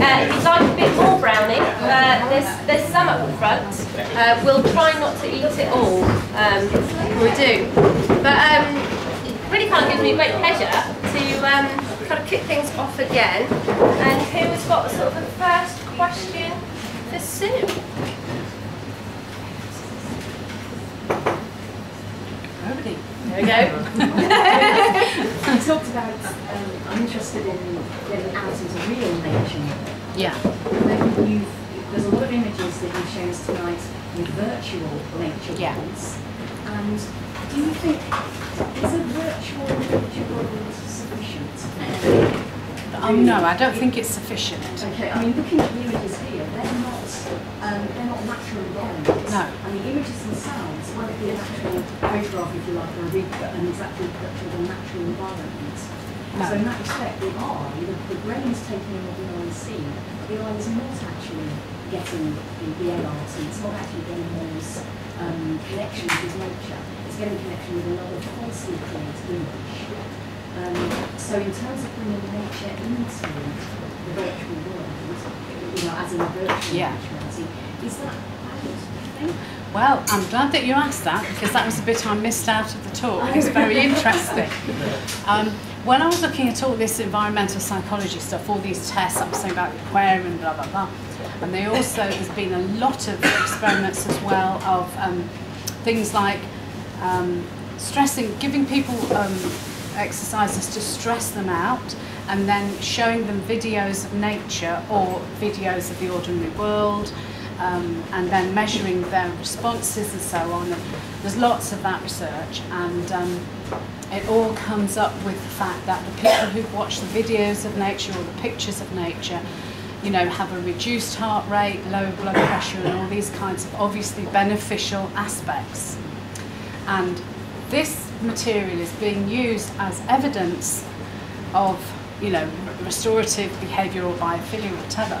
If you'd like a bit more brownie, there's some up the front. We'll try not to eat it all. We do. But it really kind of gives me great pleasure to kind of kick things off again. And who has got sort of the first question for Sue? Nobody. There we go. You talked about, I'm interested in getting out into real nature. Yeah. There's a lot of images that you've shown us tonight with virtual nature worlds. And do you think, is a virtual nature world sufficient? No, I don't think it's sufficient. Okay, I mean, looking at the images here, they're not natural environments. No. And the images themselves, whether it be a natural photograph, if you like, or an exactly reproduction of a natural environment. No. So in that respect, they are. The brain is taking in what the eye is seeing. The eye is not actually getting the ART, it's not actually getting those connections with nature. It's getting a connection with another falsely created image. So in terms of bringing nature into the virtual world, as in a virtual reality, is that valid, do you think? Well, I'm glad that you asked that, because that was a bit I missed out of the talk. It's very interesting. When I was looking at all this environmental psychology stuff, all these tests, I was saying about the aquarium and blah, blah, blah, and there's been a lot of experiments as well of things like giving people exercises to stress them out, and then showing them videos of nature or videos of the ordinary world, and then measuring their responses and so on. And there's lots of that research, and it all comes up with the fact that the people who've watched the videos of nature or the pictures of nature, have a reduced heart rate, lower blood pressure, and all these kinds of obviously beneficial aspects. And this material is being used as evidence of, restorative behavioural biophilia, whatever.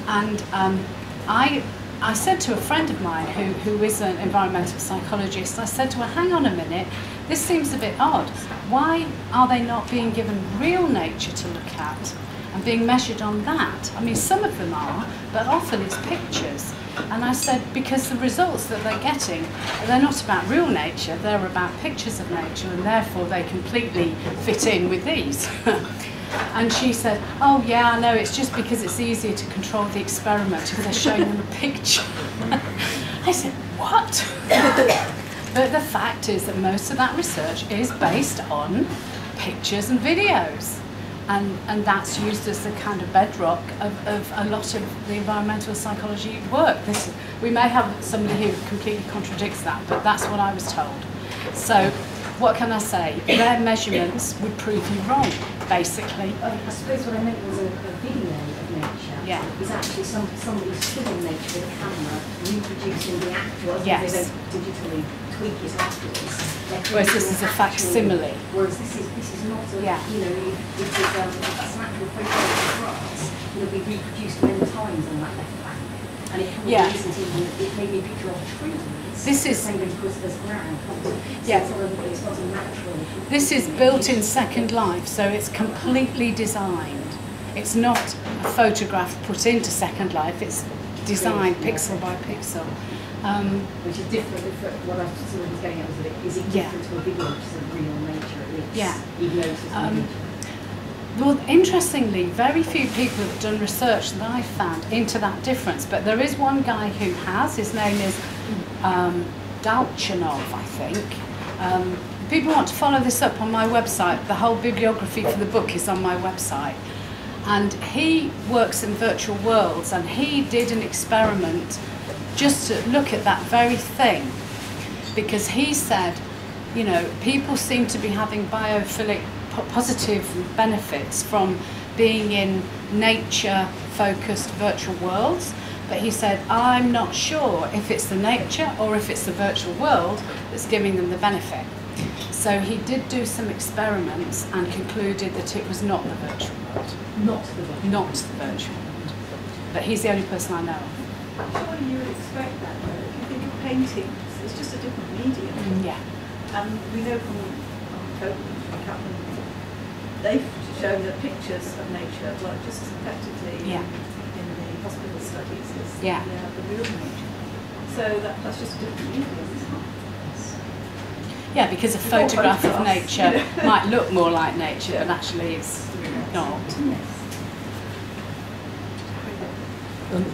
And I said to a friend of mine who is an environmental psychologist, I said to her, hang on a minute, this seems a bit odd. Why are they not being given real nature to look at and being measured on that? I mean, some of them are, but often it's pictures. And I said, because the results that they're getting, they're not about real nature, they're about pictures of nature, and therefore they completely fit in with these. And she said, oh yeah, I know, it's just because it's easier to control the experiment if they're showing them a picture. I said, what? But the fact is that most of that research is based on pictures and videos. And that's used as the kind of bedrock of a lot of the environmental psychology work. We may have somebody who completely contradicts that, but that's what I was told. So what can I say? Their measurements would prove you wrong, basically. I suppose what I meant was a video of nature. Yeah. Is actually somebody stood in nature with a camera reproducing the actual, yes. They don't digitally tweak it afterwards. Whereas this is a facsimile. Whereas this is not a, it is an actual photograph of grass. It'll be reproduced many times on that left bank. And it probably isn't even, it may be a picture of a tree. This is, because there's ground. It's not a natural. This is built in Second Life, so it's completely designed. It's not a photograph put into Second Life, it's designed pixel by pixel. Which is different. What I sort of was getting at was that is it different to a video, which is a real nature at least? Yeah. Even though it's well, interestingly, very few people have done research that I've found into that difference, but there is one guy who has. His name is Dalchanov, I think. People want to follow this up on my website. The whole bibliography for the book is on my website. And he works in virtual worlds, and he did an experiment just to look at that very thing, because he said, people seem to be having biophilic positive benefits from being in nature-focused virtual worlds, but he said, I'm not sure if it's the nature or if it's the virtual world that's giving them the benefit. So he did do some experiments and concluded that it was not the virtual world. Not the virtual world. But he's the only person I know of. Surely you would expect that, though. If you think of paintings, it's just a different medium. Yeah. And we know from Copeland and Kaplan, they've shown that pictures of nature work just as effectively Yeah. the real nature. So that's just a different medium, isn't it? Yeah, because a It's all photograph of photographs, nature you know. might look more like nature, but actually it's not.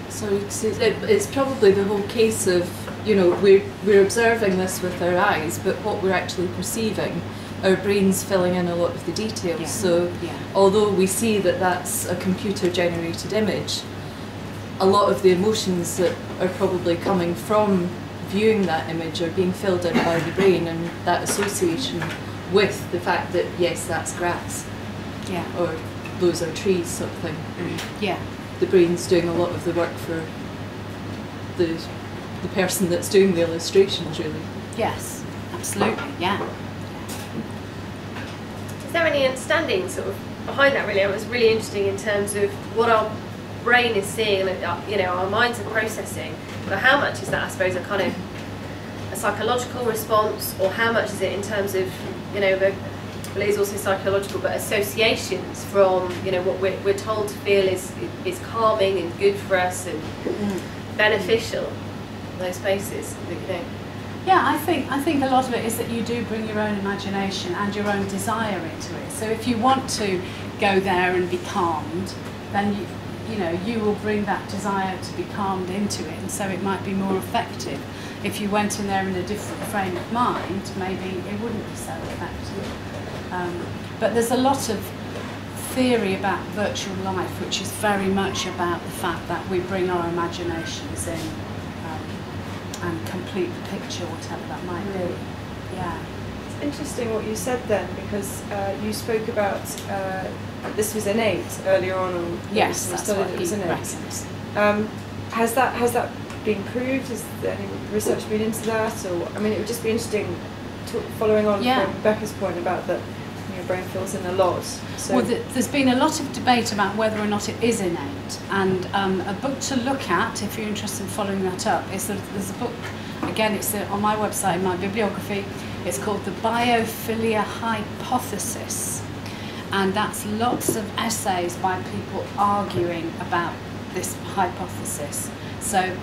So it's probably the whole case of, you know, we're observing this with our eyes, but what we're actually perceiving, our brain's filling in a lot of the details. Yeah. So although we see that that's a computer-generated image, a lot of the emotions that are probably coming from viewing that image are being filled in by the brain, and that association with the fact that, yes, that's grass, or those are trees, sort of thing. Yeah. The brain's doing a lot of the work for the person that's doing the illustrations, really. Yes, absolutely, yeah. Is there any understanding sort of behind that? Really, it was really interesting in terms of what our brain is seeing, and you know, our minds are processing. But how much is that, I suppose, a kind of a psychological response, or how much is it in terms of, you know, well, it is also psychological, but associations from, you know, what we're told to feel is calming and good for us and beneficial. Those spaces, you know. Yeah, I think a lot of it is that you do bring your own imagination and your own desire into it. So if you want to go there and be calmed, then you know, you will bring that desire to be calmed into it, and so it might be more effective. If you went in there in a different frame of mind, maybe it wouldn't be so effective. But there's a lot of theory about virtual life, which is very much about the fact that we bring our imaginations in and complete the picture, whatever that might be. Yeah. It's interesting what you said then, because you spoke about this was innate earlier on. Yes, we that's studied what it was he innate. reckons. Has that been proved? Has there any research been into that? Or I mean, it would just be interesting, following on from Becca's point about that your brain fills in a lot. So well, there's been a lot of debate about whether or not it is innate, and a book to look at if you're interested in following that up is that there's a book, again it's on my website, in my bibliography. It's called the Biophilia Hypothesis, and that's lots of essays by people arguing about this hypothesis. So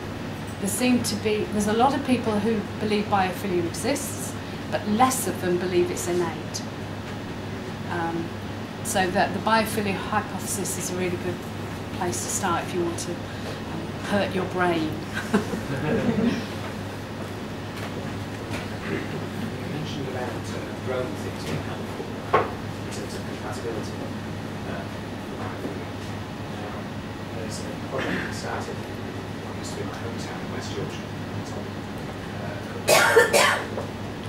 there's a lot of people who believe biophilia exists, but less of them believe it's innate. So that the biophilia hypothesis is a really good place to start if you want to hurt your brain. You mentioned about growing things being helpful in terms of compatibility. There's a project that started, what used to be my hometown in West Yorkshire.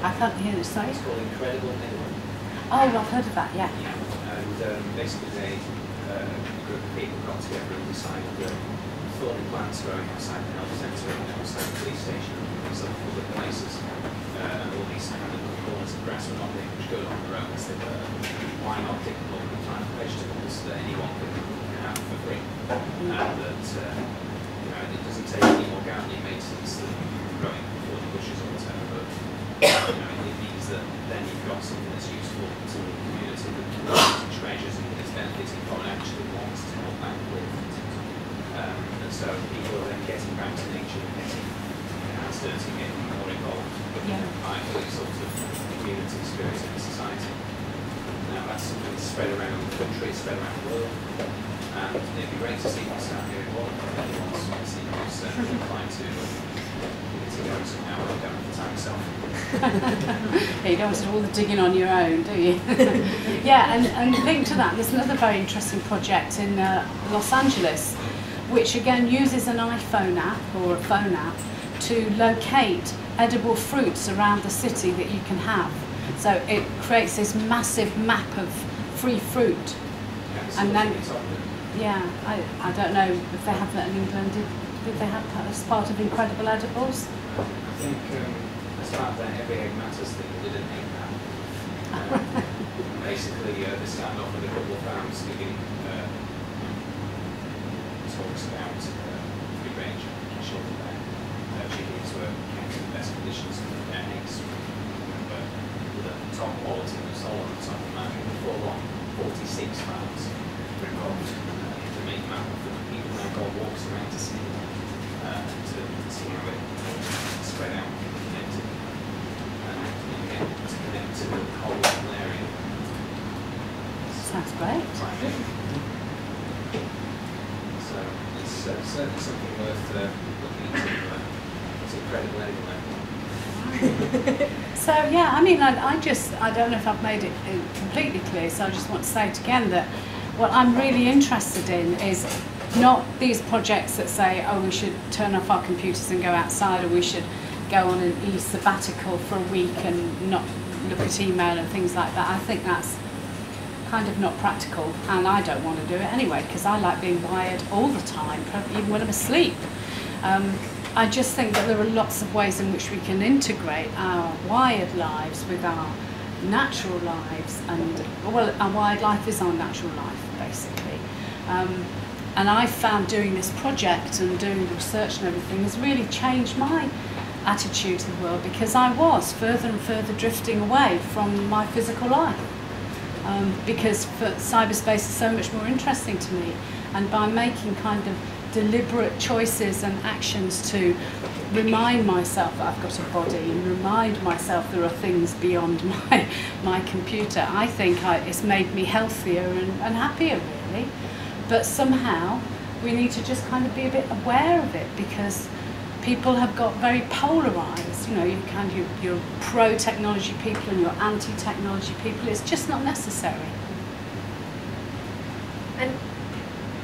I can't hear this, sorry. It's called Incredible Neighbour. Oh, I've heard of that, yeah. And basically a group of people got together and decided that thorny plants growing outside the health centre and outside the police station and these other public places, and all these kind of corners of grass were not being much good on their own. So why not pick up all the plant vegetables that anyone can have for free? And that you know, it doesn't take any more gardening maintenance than growing thorny bushes or whatever, but you know, it means that then you've got something that's useful to the community that treasures and is benefiting from and actually wants to help out with. And so people are then getting back to nature and getting getting more involved by these sorts of community spirit in society. Now that's something that's spread around the country, spread around the world, and it'd be great to see what's out here in one. Anyone wants to see who's inclined to go somehow, I don't have the time myself. You don't want to do all the digging on your own, do you? Yeah, and linked to that, there's another very interesting project in Los Angeles, which again uses an iPhone app or a phone app to locate edible fruits around the city that you can have. So it creates this massive map of free fruit. And then, yeah, I don't know if they have that in England. Did they have that as part of Incredible Edibles? I think as part of that Every Egg Matters thing, they did an egg map. Basically, they started off with a couple of farms giving talks about free range and shelter there. Chickens were kept in the best conditions for their eggs. But with a top quality and sold on the top of the market, before long, 46 farms were involved in the main map. People now go on walks around to see them. certainly something worth looking into. It's incredible anyway. So yeah, I mean, I don't know if I've made it completely clear, so I just want to say it again that what I'm really interested in is not these projects that say, oh, we should turn off our computers and go outside, or we should go on an e-sabbatical for a week and not look at email and things like that. I think that's kind of not practical, and I don't want to do it anyway, because I like being wired all the time, even when I'm asleep. I just think that there are lots of ways in which we can integrate our wired lives with our natural lives, and well, our wired life is our natural life, basically. And I found doing this project and doing the research and everything has really changed my attitude to the world, because I was further and further drifting away from my physical life. Because cyberspace is so much more interesting to me, and by making kind of deliberate choices and actions to remind myself that I've got a body and remind myself there are things beyond my computer, I think it's made me healthier and happier, really. But somehow we need to just kind of be a bit aware of it, because people have got very polarised. You know, you're pro-technology people and you're anti-technology people. It's just not necessary. And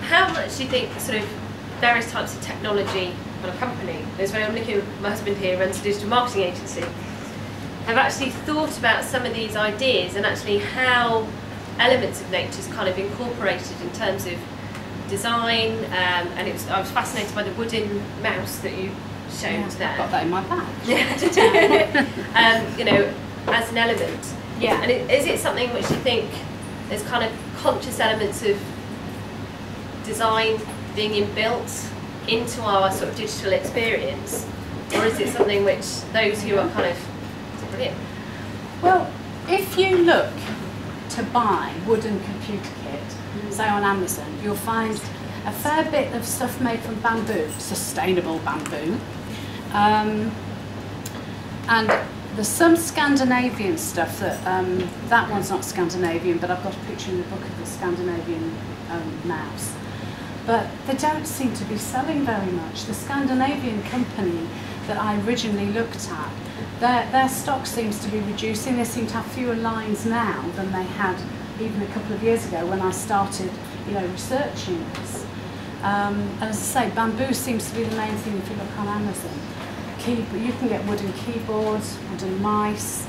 how much do you think sort of various types of technology on a company, there's when I'm looking at my husband here, runs a digital marketing agency, have actually thought about some of these ideas and actually how elements of nature is kind of incorporated in terms of design, and I was fascinated by the wooden mouse that you showed there. I've got that in my bag. You know, as an element. Yeah. And is it something which you think there's kind of conscious elements of design being inbuilt into our sort of digital experience, or is it something which those who are kind of brilliant? Well, if you look to buy wooden computer kit, say on Amazon, you'll find a fair bit of stuff made from bamboo, sustainable bamboo, and there's some Scandinavian stuff that one's not Scandinavian, but I've got a picture in the book of the Scandinavian mouse. But they don't seem to be selling very much. The Scandinavian company that I originally looked at, their stock seems to be reducing. They seem to have fewer lines now than they had even a couple of years ago when I started, researching this. And as I say, bamboo seems to be the main thing if you look on Amazon. You can get wooden keyboards, wooden mice,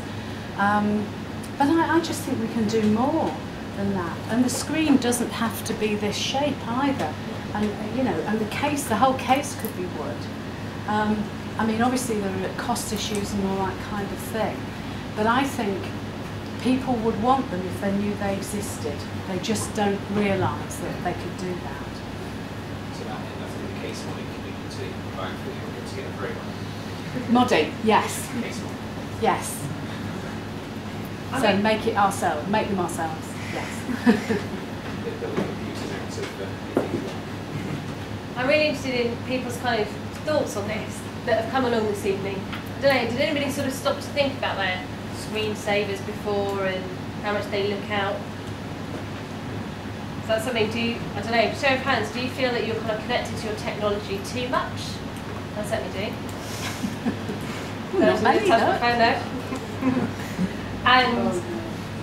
but I just think we can do more than that. And the screen doesn't have to be this shape either. And and the whole case could be wood. I mean, obviously there are cost issues and all that kind of thing, but I think people would want them if they knew they existed. They just don't realise that they could do that. So that in the case modding can be to Biophilic put together very well. Modding, yes. Case modding. Yes. So make it ourselves, make them ourselves, yes. I'm really interested in people's kind of thoughts on this that have come along this evening. I don't know, did anybody sort of stop to think about their screensavers before and how much they look out? Is that something, I don't know, show of hands, do you feel that you're kind of connected to your technology too much? I certainly do. Not many, I found out. And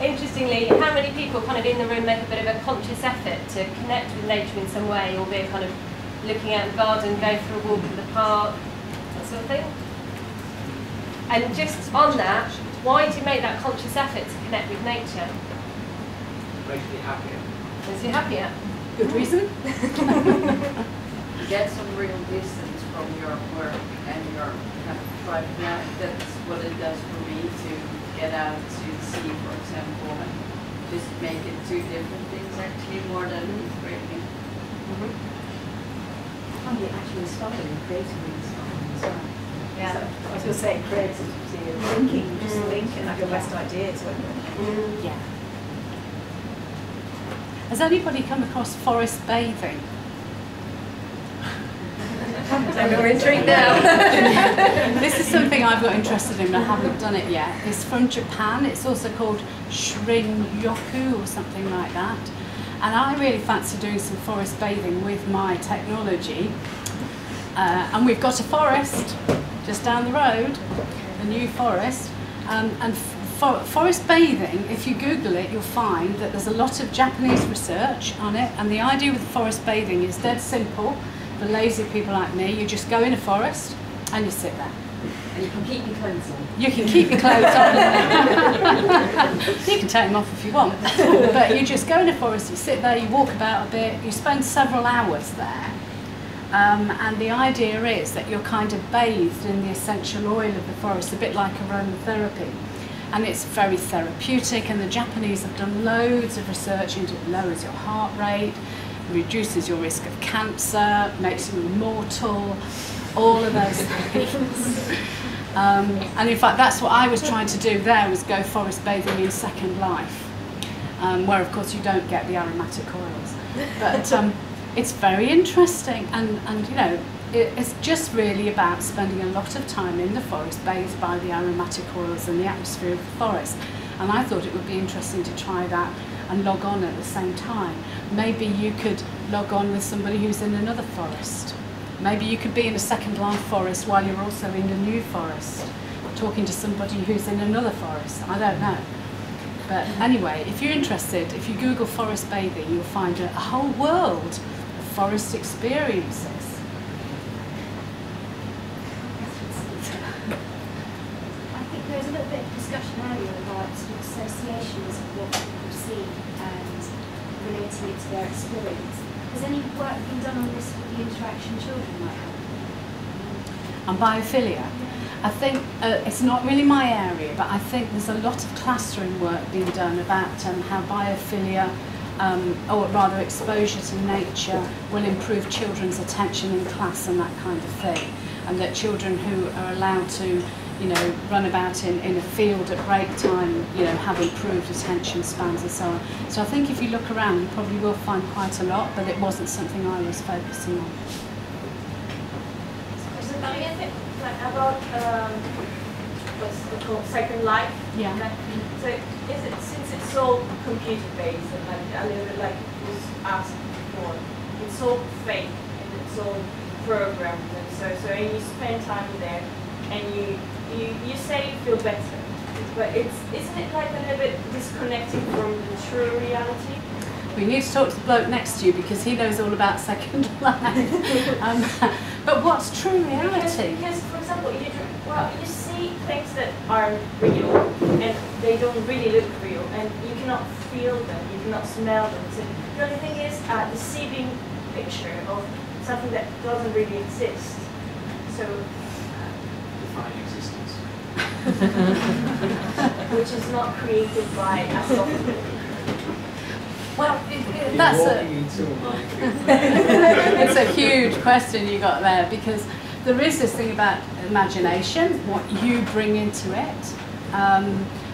interestingly, how many people kind of in the room make a bit of a conscious effort to connect with nature in some way, or be kind of looking out the garden, going for a walk in the park, that sort of thing? And just on that, why do you make that conscious effort to connect with nature? Makes me happier. Makes you happier? Good reason. Get some real distance from your work and your kind of private life. That's what it does for me, to get out to sea, for example, and just make it two different things actually, more than integrating. I find it actually inspiring, creatively inspiring as well. Yeah. So, I was going to say creativity and thinking, just thinking like your best ideas. Yeah. Has anybody come across forest bathing? We're intrigued now. This is something I've got interested in, but I haven't done it yet. It's from Japan. It's also called Shin-Yoku or something like that. And I really fancy doing some forest bathing with my technology. And we've got a forest just down the road, a new forest. And forest bathing, if you Google it, you'll find that there's a lot of Japanese research on it. And the idea with forest bathing is dead simple. For lazy people like me, you just go in a forest and you sit there. And you can keep your clothes on. You can keep your clothes on. You can take them off if you want. But you just go in a forest, you sit there, you walk about a bit, you spend several hours there. And the idea is that you're kind of bathed in the essential oil of the forest, a bit like aromatherapy. And it's very therapeutic, and the Japanese have done loads of research into it. Lowers your heart rate, reduces your risk of cancer, makes you immortal, all of those things. And in fact, that's what I was trying to do there, was go forest bathing in Second Life, where of course you don't get the aromatic oils. But it's very interesting, and you know, it's just really about spending a lot of time in the forest, bathed by the aromatic oils and the atmosphere of the forest. And I thought it would be interesting to try that and log on at the same time. Maybe you could log on with somebody who's in another forest. Maybe you could be in a Second Life forest while you're also in a new forest, talking to somebody who's in another forest. I don't know. But anyway, if you're interested, if you Google forest bathing, you'll find a whole world of forest experiences. I think there was a little bit of discussion earlier about sort of associations of what people see and relating it to their experience. Has any work been done on this with the interaction children might have? On biophilia? I think it's not really my area, but I think there's a lot of classroom work being done about how biophilia, or rather exposure to nature, will improve children's attention in class and that kind of thing. And that children who are allowed to, you know, run about in a field at break time, you know, have improved attention spans and so on. So I think if you look around, you probably will find quite a lot, but it wasn't something I was focusing on. About what's it called, Second Life. Yeah. So is it, since it's all computer based and like a little bit like was asked before, it's all fake and it's all programmed, and so you spend time there and you say you feel better, but isn't it like a little bit disconnecting from the true reality? We need to talk to the bloke next to you because he knows all about Second Life. But what's true reality? Because for example, you see things that are real and they don't really look real, and you cannot feel them, you cannot smell them. So the only thing is a deceiving picture of something that doesn't really exist. So Define existence. which is not created by a software. Well, it's a huge question you got there, because there is this thing about imagination, what you bring into it.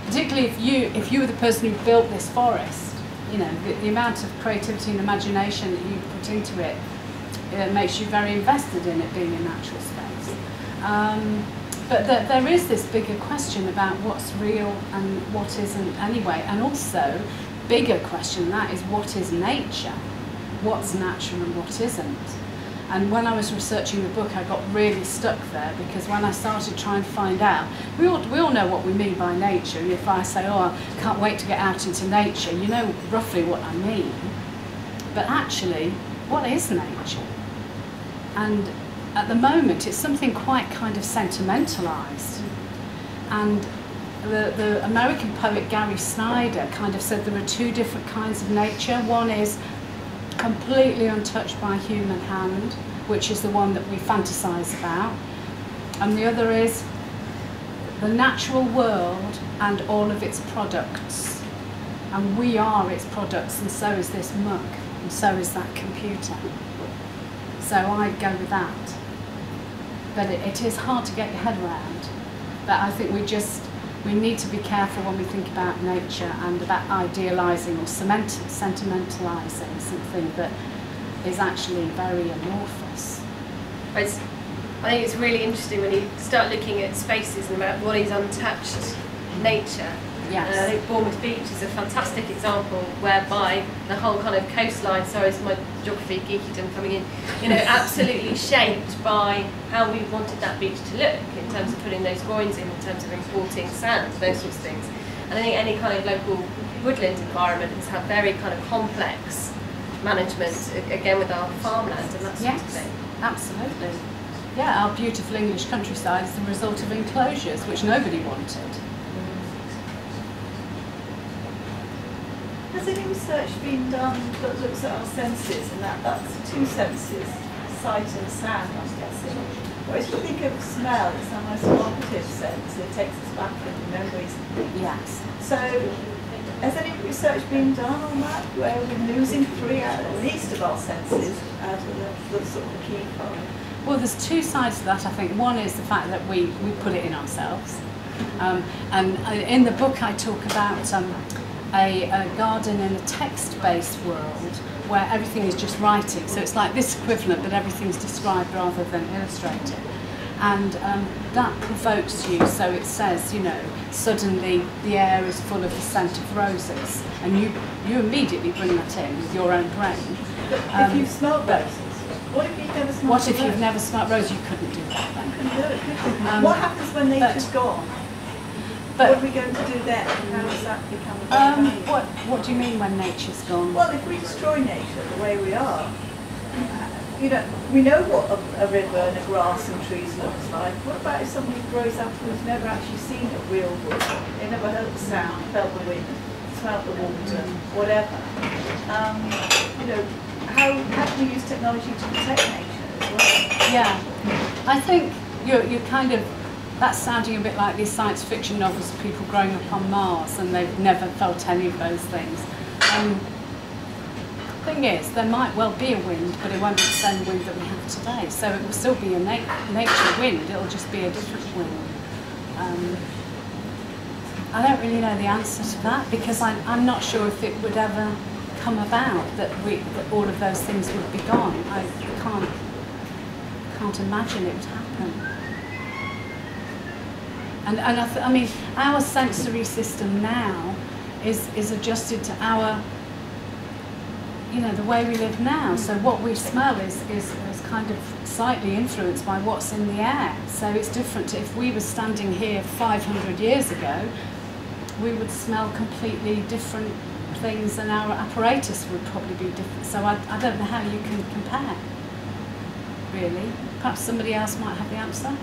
Particularly if you were the person who built this forest, you know, the amount of creativity and imagination that you put into it, it makes you very invested in it being a natural space. But there is this bigger question about what's real and what isn't anyway, and also bigger question, and that is what is nature, what's natural and what isn't. And when I was researching the book, I got really stuck there, because when I started trying to find out, we all know what we mean by nature. If I say, oh, I can't wait to get out into nature, you know roughly what I mean. But actually, what is nature? And at the moment, it's something quite kind of sentimentalized. And the American poet Gary Snyder kind of said there are two different kinds of nature. One is completely untouched by human hand, which is the one that we fantasize about. And the other is the natural world and all of its products. And we are its products, and so is this mug, and so is that computer. So I'd go with that. But it is hard to get your head around. But I think we need to be careful when we think about nature and about idealising or sentimentalising something that is actually very amorphous. I think it's really interesting when you start looking at spaces and about what is untouched nature. Yes. I think Bournemouth Beach is a fantastic example whereby the whole kind of coastline, sorry, it's my geography geekydom coming in, you know, absolutely shaped by how we wanted that beach to look in terms of putting those groins in terms of importing sand, those sorts of things. And I think any kind of local woodland environment has had very kind of complex management, again with our farmland and that sort of thing. Absolutely. Yeah, our beautiful English countryside is the result of enclosures, which nobody wanted. Has any research been done that looks at our senses, and that's two senses, sight and sound, I'm guessing? Whereas if you think of smell, it's our most formative sense, it takes us back in memories. Yes. So, has any research been done on that, where we're losing 3 out at least of our senses out of the sort of the key part? Well, there's two sides to that, I think. One is the fact that we put it in ourselves. And in the book I talk about a garden in a text-based world where everything is just writing. So it's like this equivalent, but everything's described rather than illustrated. And that provokes you, so it says, you know, suddenly the air is full of the scent of roses, and you immediately bring that in with your own brain. But if you've smelled roses, what if you've never smelled What if you've never smelled roses? You couldn't do that then. You couldn't do it, could you? What happens when nature's gone? But, what are we going to do then? How does that become a value? what do you mean when nature's gone? Well, if we destroy nature the way we are, you know, we know what a river and a grass and trees looks like. What about if somebody grows up who's never actually seen a real wood? They never heard the sound, felt the wind, smelled the water, whatever. You know, how can we use technology to protect nature as well? Yeah, I think you're kind of, that's sounding a bit like these science fiction novels of people growing up on Mars and they've never felt any of those things. Thing is, there might well be a wind, but it won't be the same wind that we have today. So it will still be a nature wind, it'll just be a different wind. I don't really know the answer to that because I'm not sure if it would ever come about that all of those things would be gone. I can't imagine it would happen. And I mean, our sensory system now is adjusted to our, you know, the way we live now. So what we smell is kind of slightly influenced by what's in the air. So it's different. If we were standing here 500 years ago, we would smell completely different things and our apparatus would probably be different. So I don't know how you can compare, really. Perhaps somebody else might have the answer.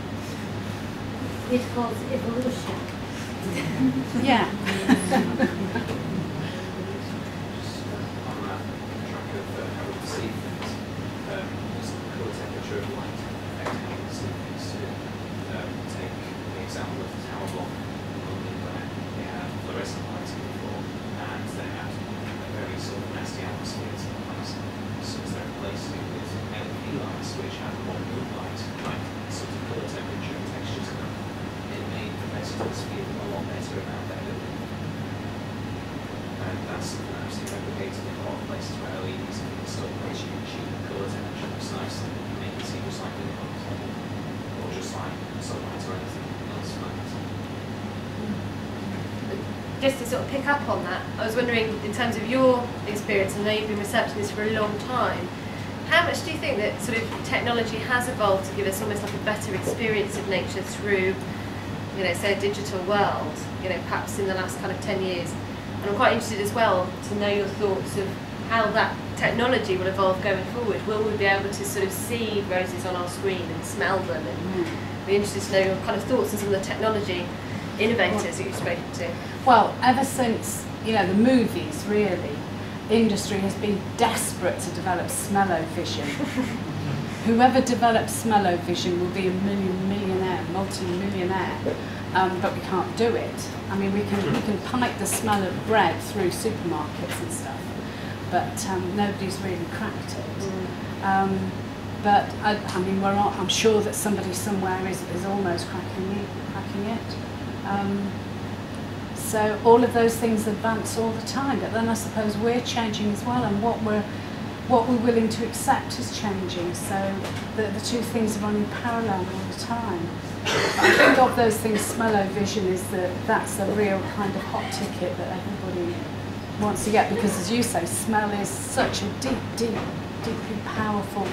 It calls evolution. Yeah. On that track of how we perceive things, does the colour temperature of light affect how we perceive things too? Take the example of the Tower Block in London where they had fluorescent lighting before and they had a very sort of nasty atmosphere to the place. So as they replaced it with LED lights which had more moonlight, like sort of colour temperature and texture to them, it made the residents feel a lot better about their building. And that's something that I've seen replicated in a lot of places where LEDs are installed, which you can achieve the colour temperature looks nice and make it seem just like moonlight, or just like sunlight or anything else like that. Just to sort of pick up on that, I was wondering, in terms of your experience, I know you've been researching this for a long time, how much do you think that sort of technology has evolved to give us almost like a better experience of nature through, you know, say a digital world, you know, perhaps in the last kind of 10 years? And I'm quite interested as well to know your thoughts of how that technology will evolve going forward. Will we be able to sort of see roses on our screen and smell them? And be interested to know your kind of thoughts on some of the technology innovators that you've spoken to. Well, ever since, you know, the movies, really, industry has been desperate to develop smell-o-vision. Whoever develops smell-o-vision will be a millionaire, multi-millionaire, but we can't do it. I mean, we can pipe the smell of bread through supermarkets and stuff, but nobody's really cracked it. But I mean, I'm sure that somebody somewhere is almost cracking it. So all of those things advance all the time, but then I suppose we're changing as well, and what we're what we're willing to accept is changing. So the two things are running parallel all the time. I think of those things, smell-o-vision is that's a real kind of hot ticket that everybody wants to get, because as you say, smell is such a deeply powerful,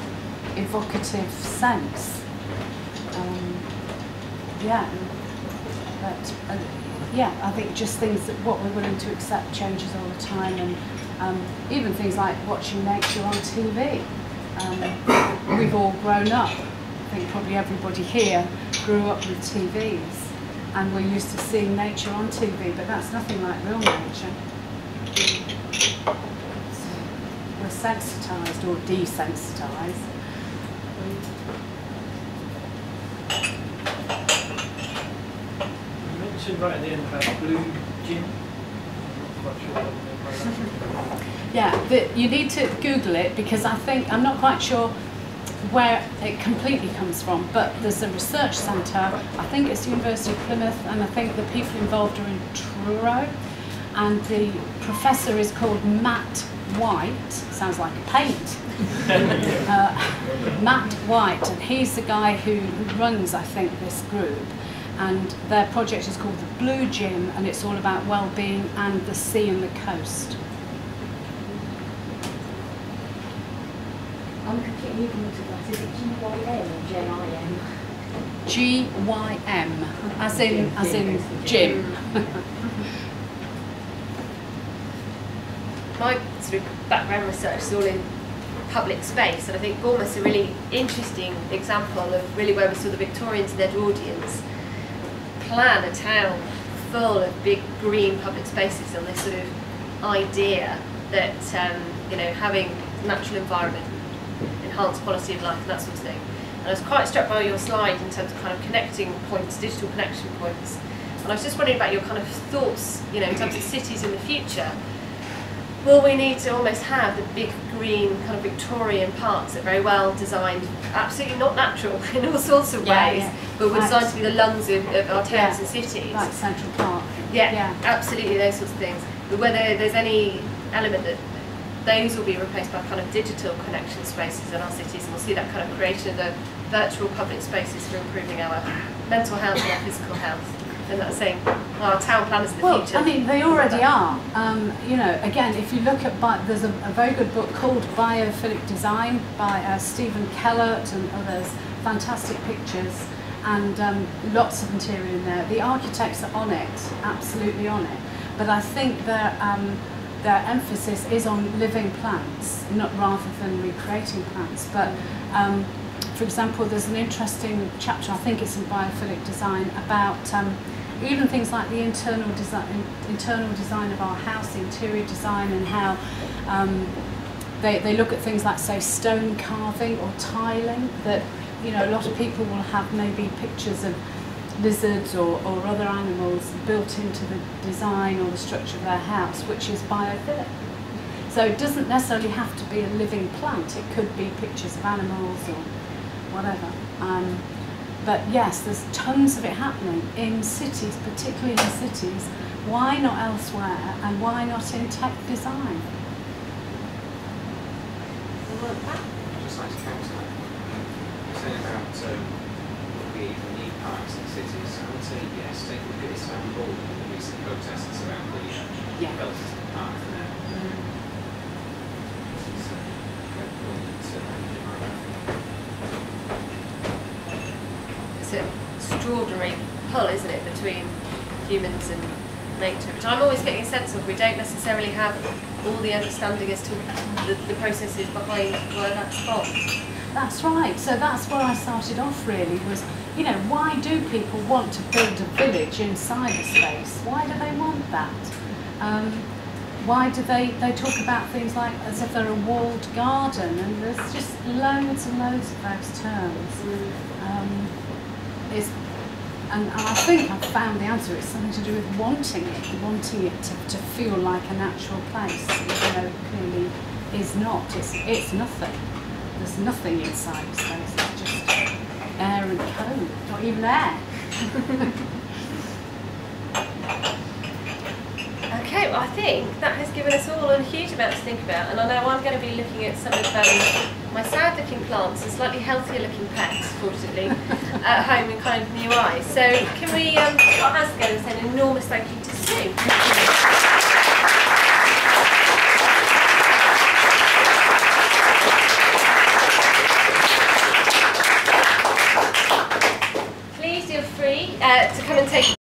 evocative sense. I think just things that what we're willing to accept changes all the time, and even things like watching nature on TV. We've all grown up. I think probably everybody here grew up with TVs, and we're used to seeing nature on TV, but that's nothing like real nature. So we're sensitised or desensitised. You mentioned right at the end about blue gin. I'm not quite sure what Yeah, you need to Google it, because I'm not quite sure where it completely comes from, but there's a research centre, I think it's the University of Plymouth, and I think the people involved are in Truro, and the professor is called Matt White, sounds like a paint, Matt White, and he's the guy who runs, I think, this group, and their project is called the Blue Gym, and it's all about well-being and the sea and the coast. I'm completely ignorant of that. Is it G-Y-M or J-I-M? G-Y-M, as in Jim. My sort of background research is all in public space, and I think Bournemouth's a really interesting example of really where we saw the Victorians and Edwardians plan a town full of big green public spaces on this sort of idea that having natural environment, enhanced quality of life and that sort of thing. And I was quite struck by your slide in terms of kind of connecting points, digital connection points. And I was just wondering about your kind of thoughts, in terms of cities in the future. Will we need to almost have the big green kind of Victorian parks that are very well designed, absolutely not natural in all sorts of ways, but were designed to be the lungs of our towns and cities? Like Central Park. Yeah, absolutely, those sorts of things. But whether there's any element that those will be replaced by kind of digital connection spaces in our cities, and we'll see that kind of creation of the virtual public spaces for improving our mental health and our physical health. And that's saying our town planners in the future. I mean, they already are. Again, if you look at, there's a very good book called Biophilic Design by Stephen Kellert and others, fantastic pictures, and lots of material in there. The architects are on it, absolutely on it. But I think their emphasis is on living plants, not rather than recreating plants. But for example, there's an interesting chapter, I think it's in Biophilic Design, about even things like the internal design of our house, the interior design, and how they look at things like, say, stone carving or tiling, that a lot of people will have maybe pictures of lizards or other animals built into the design or the structure of their house, which is biophilic. So it doesn't necessarily have to be a living plant, it could be pictures of animals or whatever. But yes, there's tons of it happening in cities, particularly in cities. Why not elsewhere, and why not in tech design? Just like to counter that. You're saying about we need parks in cities. I would say yes. Take a look at Istanbul and the recent protests around the development of the park there. It's an extraordinary pull, isn't it, between humans and nature, which I'm always getting a sense of. We don't necessarily have all the understanding as to the processes behind where that's from. That's right. So that's where I started off, really, was, why do people want to build a village in cyberspace? Why do they want that? Why do they talk about things like as if they're a walled garden, and there's just loads and loads of those terms. And I think I've found the answer. It's something to do with wanting it to feel like a natural place. It clearly is not. It's nothing. There's nothing inside the space. It's just air and code, not even air. Okay, I think that has given us all a huge amount to think about, and I know I'm going to be looking at some of my sad-looking plants and slightly healthier-looking pets, fortunately, at home in kind of new eyes. So can we put our hands together and say an enormous thank you to Sue? Please feel free to come and take